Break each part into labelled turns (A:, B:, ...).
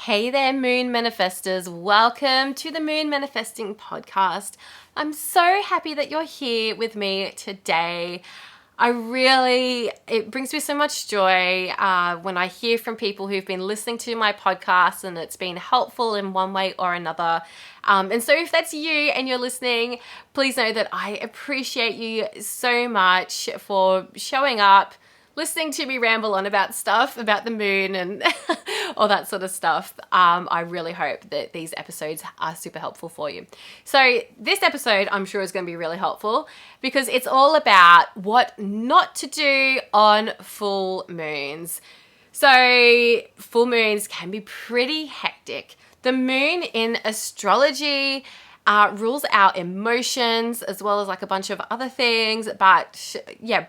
A: Hey there, Moon Manifestors. Welcome to the Moon Manifesting Podcast. I'm so happy that you're here with me today. It brings me so much joy when I hear from people who've been listening to my podcast and it's been helpful in one way or another. And so if that's you and you're listening, please know that I appreciate you so much for showing up, listening to me ramble on about stuff, about the moon and all that sort of stuff. I really hope that these episodes are super helpful for you. So this episode, I'm sure, is going to be really helpful because it's all about what not to do on full moons. So full moons can be pretty hectic. The moon in astrology rules our emotions as well as like a bunch of other things. But yeah,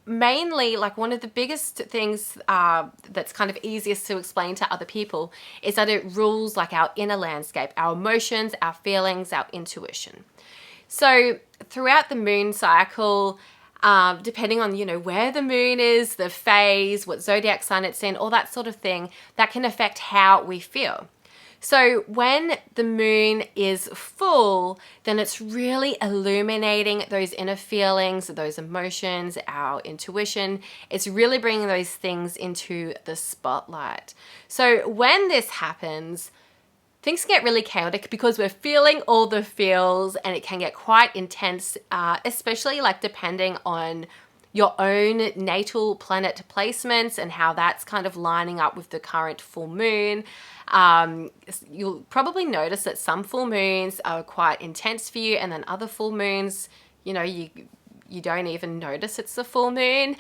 A: mainly, like one of the biggest things that's kind of easiest to explain to other people is that it rules like our inner landscape, our emotions, our feelings, our intuition. So throughout the moon cycle, depending on, where the moon is, the phase, what zodiac sign it's in, all that sort of thing, that can affect how we feel. So when the moon is full, then it's really illuminating those inner feelings, those emotions, our intuition. It's really bringing those things into the spotlight. So when this happens, things get really chaotic because we're feeling all the feels and it can get quite intense, especially like depending on your own natal planet placements and how that's kind of lining up with the current full moon. You'll probably notice that some full moons are quite intense for you, and then other full moons, you don't even notice it's a full moon.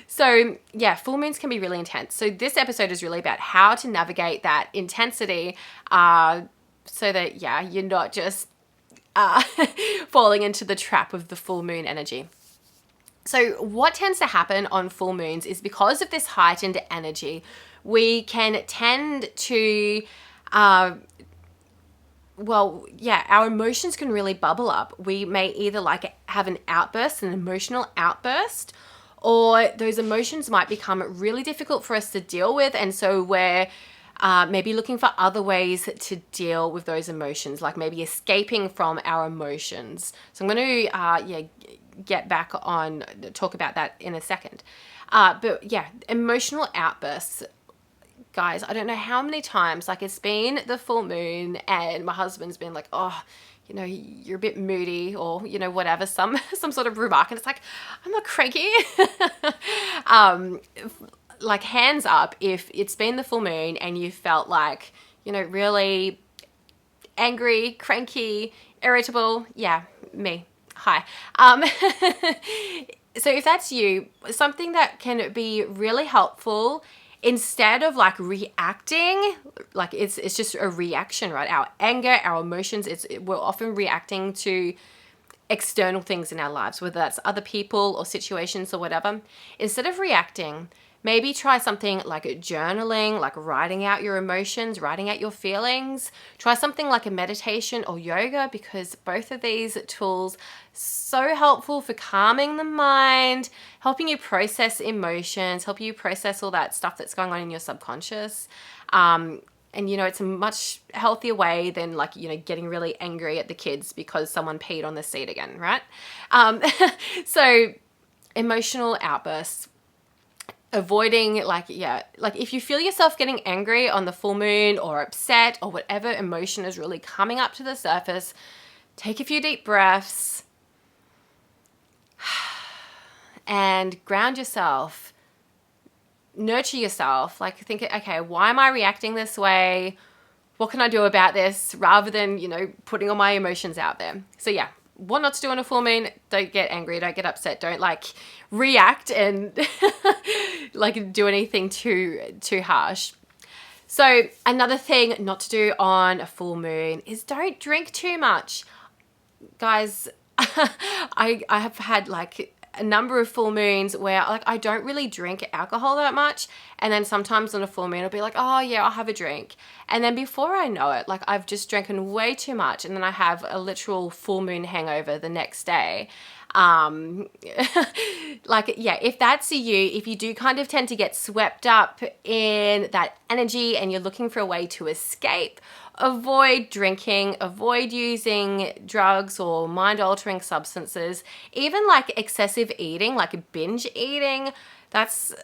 A: So yeah, full moons can be really intense. So this episode is really about how to navigate that intensity, so that you're not just falling into the trap of the full moon energy. So what tends to happen on full moons is because of this heightened energy, we can tend to, our emotions can really bubble up. We may either like have an outburst, an emotional outburst, or those emotions might become really difficult for us to deal with. And so we're maybe looking for other ways to deal with those emotions, like maybe escaping from our emotions. So I'm going to, get back on, talk about that in a second. But yeah, emotional outbursts. Guys, I don't know how many times, like it's been the full moon and my husband's been like, oh, you're a bit moody or, whatever, some sort of remark. And it's like, I'm not cranky. Like hands up if it's been the full moon and you felt like, really angry, cranky, irritable. Yeah, me. Hi. So if that's you, something that can be really helpful, instead of like reacting, like it's just a reaction, right? Our anger, our emotions, we're often reacting to external things in our lives, whether that's other people or situations or whatever. Instead of reacting, maybe try something like journaling, like writing out your emotions, writing out your feelings. Try something like a meditation or yoga, because both of these tools so helpful for calming the mind, helping you process emotions, helping you process all that stuff that's going on in your subconscious. And it's a much healthier way than like, getting really angry at the kids because someone peed on the seat again, right? So emotional outbursts. Avoiding like if you feel yourself getting angry on the full moon or upset or whatever emotion is really coming up to the surface, take a few deep breaths and ground yourself, nurture yourself. Like think, okay, why am I reacting this way? What can I do about this? Rather than, putting all my emotions out there. So yeah, what not to do on a full moon: don't get angry, don't get upset, don't like react and like do anything too harsh. So another thing not to do on a full moon is don't drink too much. Guys, I have had like a number of full moons where like I don't really drink alcohol that much, and then sometimes on a full moon I'll be like, oh yeah, I'll have a drink, and then before I know it, like I've just drinking way too much, and then I have a literal full moon hangover the next day. Like, yeah, if that's you, if you do kind of tend to get swept up in that energy and you're looking for a way to escape, avoid drinking, avoid using drugs or mind-altering substances, even like excessive eating, like binge eating. That's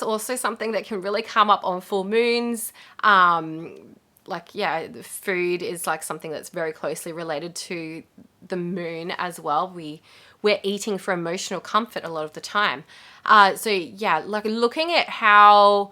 A: also something that can really come up on full moons. Like, yeah, the food is like something that's very closely related to the moon as well. We're eating for emotional comfort a lot of the time. So yeah, like looking at how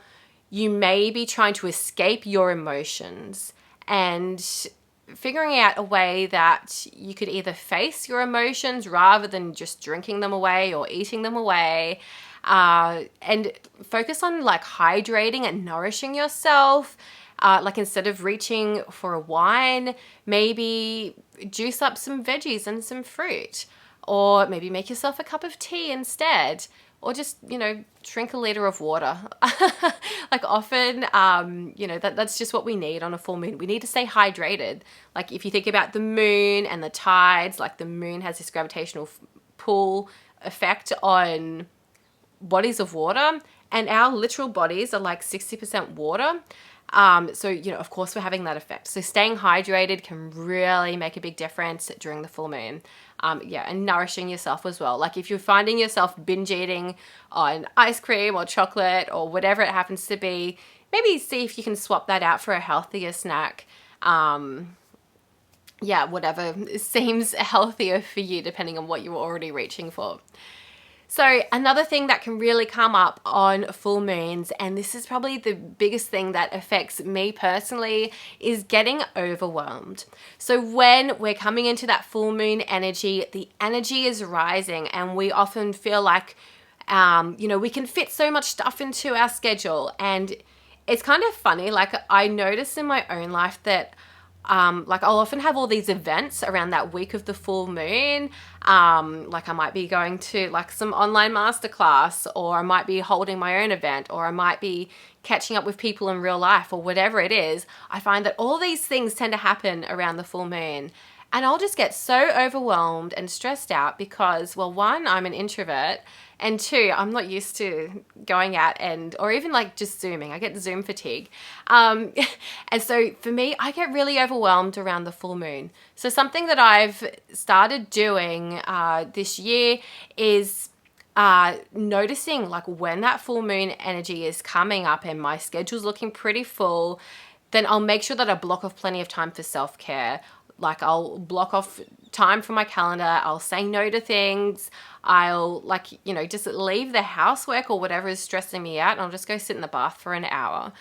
A: you may be trying to escape your emotions and figuring out a way that you could either face your emotions rather than just drinking them away or eating them away, and focus on like hydrating and nourishing yourself. Like instead of reaching for a wine, maybe juice up some veggies and some fruit, or maybe make yourself a cup of tea instead, or just, drink a liter of water. Like often, that's just what we need on a full moon. We need to stay hydrated. Like if you think about the moon and the tides, like the moon has this gravitational pull effect on bodies of water, and our literal bodies are like 60% water. So, of course we're having that effect. So staying hydrated can really make a big difference during the full moon. And nourishing yourself as well. Like if you're finding yourself binge eating on ice cream or chocolate or whatever it happens to be, maybe see if you can swap that out for a healthier snack. Whatever seems healthier for you depending on what you're already reaching for. So another thing that can really come up on full moons, and this is probably the biggest thing that affects me personally, is getting overwhelmed. So when we're coming into that full moon energy, the energy is rising and we often feel like, we can fit so much stuff into our schedule. And it's kind of funny, like I notice in my own life that like I'll often have all these events around that week of the full moon. Like I might be going to like some online masterclass, or I might be holding my own event, or I might be catching up with people in real life, or whatever it is. I find that all these things tend to happen around the full moon. And I'll just get so overwhelmed and stressed out because, well, one, I'm an introvert, and two, I'm not used to going out or even like just Zooming. I get Zoom fatigue. And so for me, I get really overwhelmed around the full moon. So something that I've started doing this year is noticing like when that full moon energy is coming up and my schedule's looking pretty full, then I'll make sure that I block off plenty of time for self-care. Like I'll block off time from my calendar. I'll say no to things. I'll just leave the housework or whatever is stressing me out, and I'll just go sit in the bath for an hour.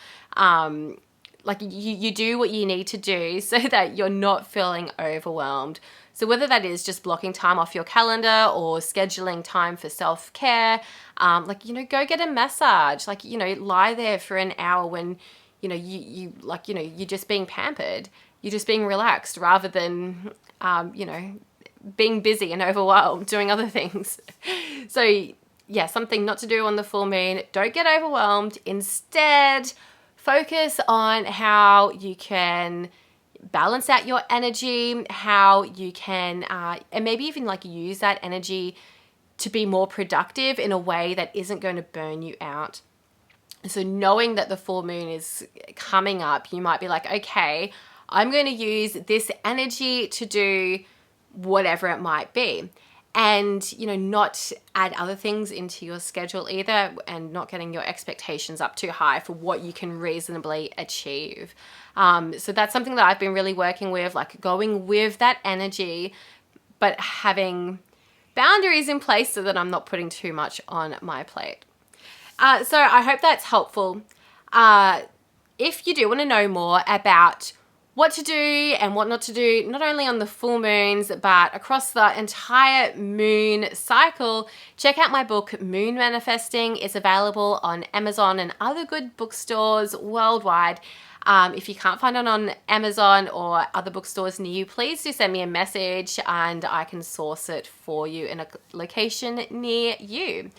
A: Like you do what you need to do so that you're not feeling overwhelmed. So whether that is just blocking time off your calendar or scheduling time for self-care, go get a massage, lie there for an hour when, you're just being pampered. You're just being relaxed rather than, being busy and overwhelmed doing other things. So yeah, something not to do on the full moon. Don't get overwhelmed. Instead, focus on how you can balance out your energy, how you can, and maybe even use that energy to be more productive in a way that isn't going to burn you out. So knowing that the full moon is coming up, you might be like, okay, I'm going to use this energy to do whatever it might be. And, not add other things into your schedule either, and not getting your expectations up too high for what you can reasonably achieve. So that's something that I've been really working with, like going with that energy, but having boundaries in place so that I'm not putting too much on my plate. So I hope that's helpful. If you do want to know more about what to do and what not to do, not only on the full moons, but across the entire moon cycle, check out my book, Moon Manifesting. It's available on Amazon and other good bookstores worldwide. If you can't find it on Amazon or other bookstores near you, please do send me a message and I can source it for you in a location near you.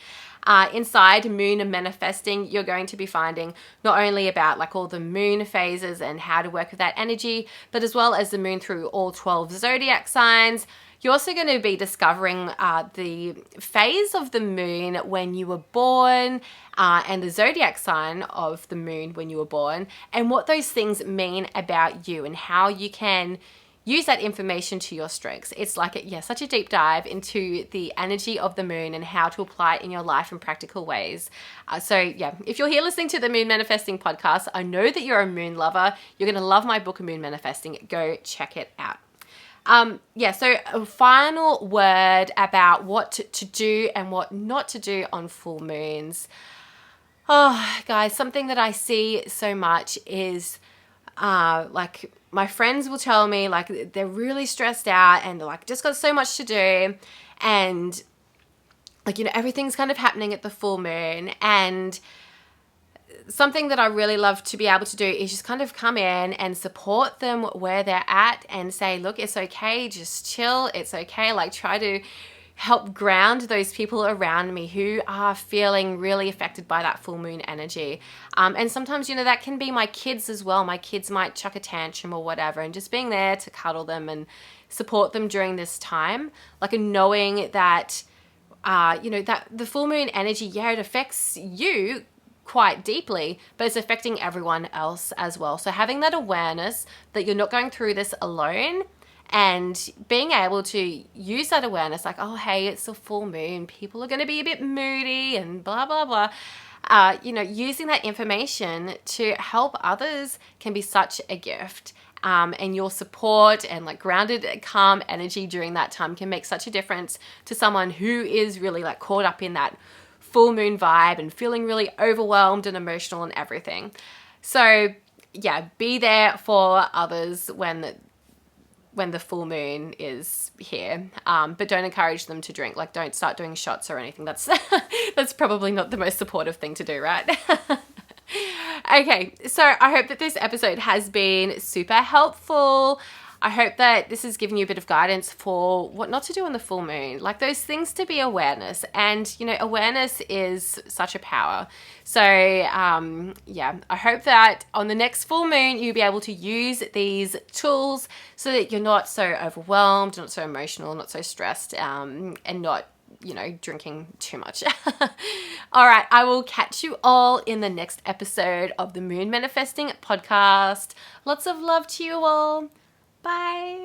A: Inside Moon Manifesting, you're going to be finding not only about all the moon phases and how to work with that energy, but as well as the moon through all 12 zodiac signs. You're also going to be discovering the phase of the moon when you were born and the zodiac sign of the moon when you were born, and what those things mean about you and how you can use that information to your strengths. It's like, such a deep dive into the energy of the moon and how to apply it in your life in practical ways. If you're here listening to the Moon Manifesting podcast, I know that you're a moon lover. You're going to love my book, Moon Manifesting. Go check it out. So a final word about what to do and what not to do on full moons. Oh, guys, something that I see so much is like my friends will tell me like they're really stressed out and they're like just got so much to do, and like, you know, everything's kind of happening at the full moon. And something that I really love to be able to do is just kind of come in and support them where they're at and say, look, it's okay, just chill, it's okay. Like, try to help ground those people around me who are feeling really affected by that full moon energy. And sometimes, you know, that can be my kids as well. My kids might chuck a tantrum or whatever, and just being there to cuddle them and support them during this time. Like, knowing that, that the full moon energy, it affects you quite deeply, but it's affecting everyone else as well. So having that awareness that you're not going through this alone, and being able to use that awareness, like, oh, hey, it's a full moon, people are going to be a bit moody and blah, blah, blah. Using that information to help others can be such a gift. And your support and like grounded, calm energy during that time can make such a difference to someone who is really like caught up in that full moon vibe and feeling really overwhelmed and emotional and everything. So be there for others when the full moon is here, but don't encourage them to drink. Like, don't start doing shots or anything. That's that's probably not the most supportive thing to do, right? Okay, so I hope that this episode has been super helpful. I hope that this has given you a bit of guidance for what not to do on the full moon, like those things to be awareness. And, you know, awareness is such a power. So, I hope that on the next full moon, you'll be able to use these tools so that you're not so overwhelmed, not so emotional, not so stressed, and not, drinking too much. All right, I will catch you all in the next episode of the Moon Manifesting podcast. Lots of love to you all. Bye.